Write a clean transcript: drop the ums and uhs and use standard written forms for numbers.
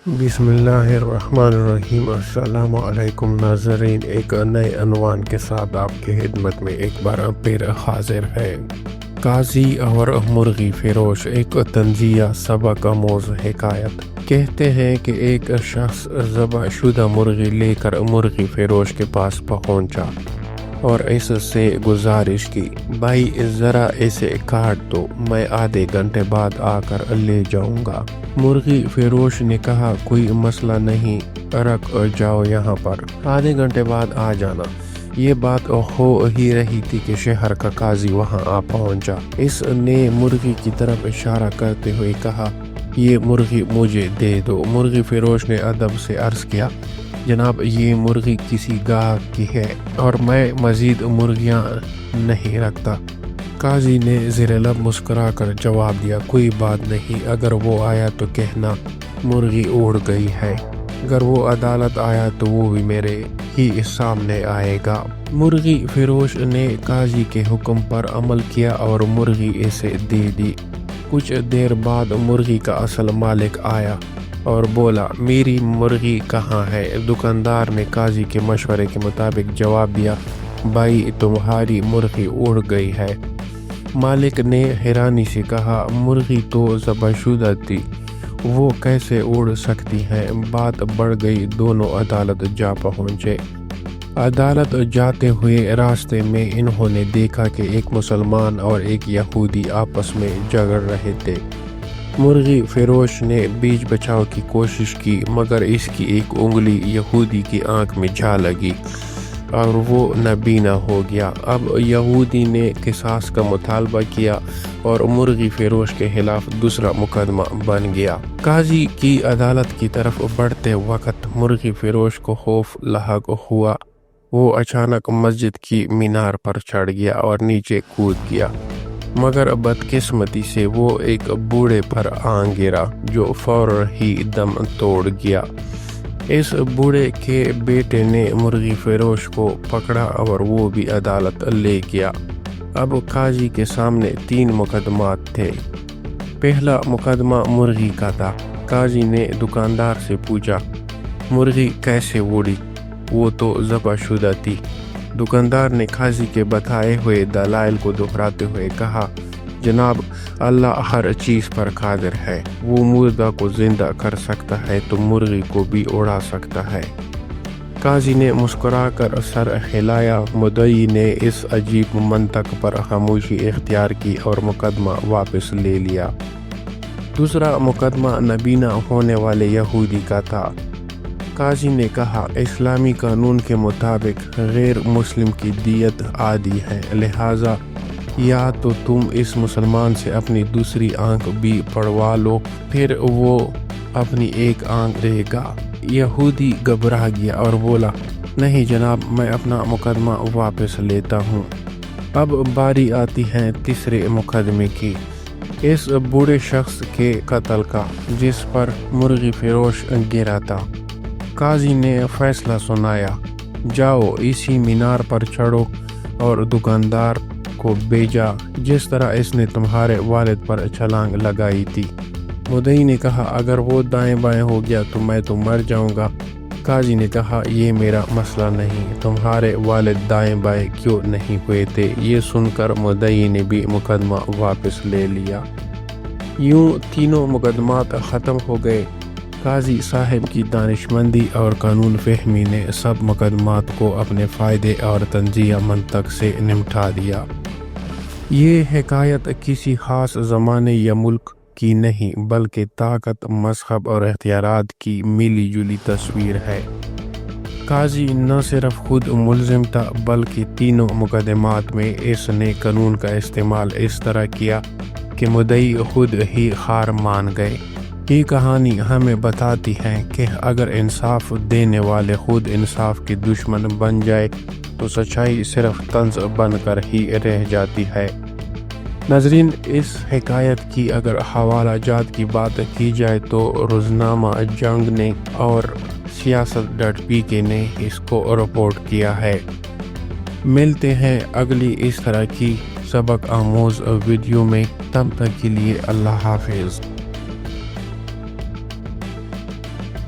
بسم اللہ الرحمن الرحیم۔ السلام علیکم ناظرین، ایک نئے عنوان کے ساتھ آپ کی خدمت میں ایک بار پھر حاضر ہے۔ قاضی اور مرغی فروش، ایک طنزیہ سبق آموز حکایت۔ کہتے ہیں کہ ایک شخص ذبح شدہ مرغی لے کر مرغی فروش کے پاس پہنچا اور اس سے گزارش کی، بھائی ذرا اسے کاٹ دو، میں آدھے گھنٹے بعد آ کر لے جاؤں گا۔ مرغی فروش نے کہا، کوئی مسئلہ نہیں، رک جاؤ یہاں پر، آدھے گھنٹے بعد آ جانا۔ یہ بات ہو ہی رہی تھی کہ شہر کا قاضی وہاں آ پہنچا۔ اس نے مرغی کی طرف اشارہ کرتے ہوئے کہا، یہ مرغی مجھے دے دو۔ مرغی فروش نے ادب سے عرض کیا، جناب یہ مرغی کسی گاہک کی ہے اور میں مزید مرغیاں نہیں رکھتا۔ قاضی نے زیر لب مسکرا کر جواب دیا، کوئی بات نہیں، اگر وہ آیا تو کہنا مرغی اڑ گئی ہے، اگر وہ عدالت آیا تو وہ بھی میرے ہی سامنے آئے گا۔ مرغی فروش نے قاضی کے حکم پر عمل کیا اور مرغی اسے دے دی۔ کچھ دیر بعد مرغی کا اصل مالک آیا اور بولا، میری مرغی کہاں ہے؟ دکاندار نے قاضی کے مشورے کے مطابق جواب دیا، بھائی تمہاری مرغی اڑ گئی ہے۔ مالک نے حیرانی سے کہا، مرغی تو ذبح شدہ تھی، وہ کیسے اڑ سکتی ہے؟ بات بڑھ گئی، دونوں عدالت جا پہنچے۔ عدالت جاتے ہوئے راستے میں انہوں نے دیکھا کہ ایک مسلمان اور ایک یہودی آپس میں جھگڑ رہے تھے۔ مرغی فروش نے بیچ بچاؤ کی کوشش کی، مگر اس کی ایک انگلی یہودی کی آنکھ میں جا لگی اور وہ نابینا ہو گیا۔ اب یہودی نے قصاص کا مطالبہ کیا اور مرغی فروش کے خلاف دوسرا مقدمہ بن گیا۔ قاضی کی عدالت کی طرف بڑھتے وقت مرغی فروش کو خوف لاحق ہوا۔ وہ اچانک مسجد کی مینار پر چڑھ گیا اور نیچے کود گیا، مگر بدقسمتی سے وہ ایک بوڑھے پر آ گرا جو فوراً ہی دم توڑ گیا۔ اس بوڑھے کے بیٹے نے مرغی فروش کو پکڑا اور وہ بھی عدالت لے گیا۔ اب قاضی کے سامنے 3 مقدمات تھے۔ پہلا مقدمہ مرغی کا تھا۔ قاضی نے دکاندار سے پوچھا، مرغی کیسے اڑی؟ وہ تو ذبح شدہ تھی۔ دکاندار نے قاضی کے بتائے ہوئے دلائل کو دہراتے ہوئے کہا، جناب اللہ ہر چیز پر قادر ہے، وہ مردہ کو زندہ کر سکتا ہے تو مرغی کو بھی اڑا سکتا ہے۔ قاضی نے مسکرا کر سر ہلایا۔ مدعی نے اس عجیب منطق پر خاموشی اختیار کی اور مقدمہ واپس لے لیا۔ دوسرا مقدمہ نابینا ہونے والے یہودی کا تھا۔ قاضی نے کہا، اسلامی قانون کے مطابق غیر مسلم کی دیت عادی ہے، لہٰذا یا تو تم اس مسلمان سے اپنی دوسری آنکھ بھی پڑوا لو، پھر وہ اپنی ایک آنکھ دے گا۔ یہودی گھبرا گیا اور بولا، نہیں جناب، میں اپنا مقدمہ واپس لیتا ہوں۔ اب باری آتی ہے تیسرے مقدمے کی، اس بوڑھے شخص کے قتل کا جس پر مرغی فروش گرا تھا۔ قاضی نے فیصلہ سنایا، جاؤ اسی مینار پر چڑھو اور دکاندار کو بھیجا جس طرح اس نے تمہارے والد پر چھلانگ لگائی تھی۔ مدعی نے کہا، اگر وہ دائیں بائیں ہو گیا تو میں تو مر جاؤں گا۔ قاضی نے کہا، یہ میرا مسئلہ نہیں، تمہارے والد دائیں بائیں کیوں نہیں ہوئے تھے؟ یہ سن کر مدعی نے بھی مقدمہ واپس لے لیا۔ یوں تینوں مقدمات ختم ہو گئے۔ قاضی صاحب کی دانشمندی اور قانون فہمی نے سب مقدمات کو اپنے فائدے اور طنزیہ منطق سے نمٹا دیا۔ یہ حکایت کسی خاص زمانے یا ملک کی نہیں، بلکہ طاقت، مذہب اور اختیارات کی ملی جلی تصویر ہے۔ قاضی نہ صرف خود ملزم تھا، بلکہ تینوں مقدمات میں اس نے قانون کا استعمال اس طرح کیا کہ مدعی خود ہی ہار مان گئے۔ یہ کہانی ہمیں بتاتی ہے کہ اگر انصاف دینے والے خود انصاف کے دشمن بن جائے تو سچائی صرف طنز بن کر ہی رہ جاتی ہے۔ ناظرین، اس حکایت کی اگر حوالہ جات کی بات کی جائے تو روزنامہ جنگ نے اور سیاست.pk نے اس کو رپورٹ کیا ہے۔ ملتے ہیں اگلی اس طرح کی سبق آموز ویڈیو میں، تب تک کے لیے اللہ حافظ۔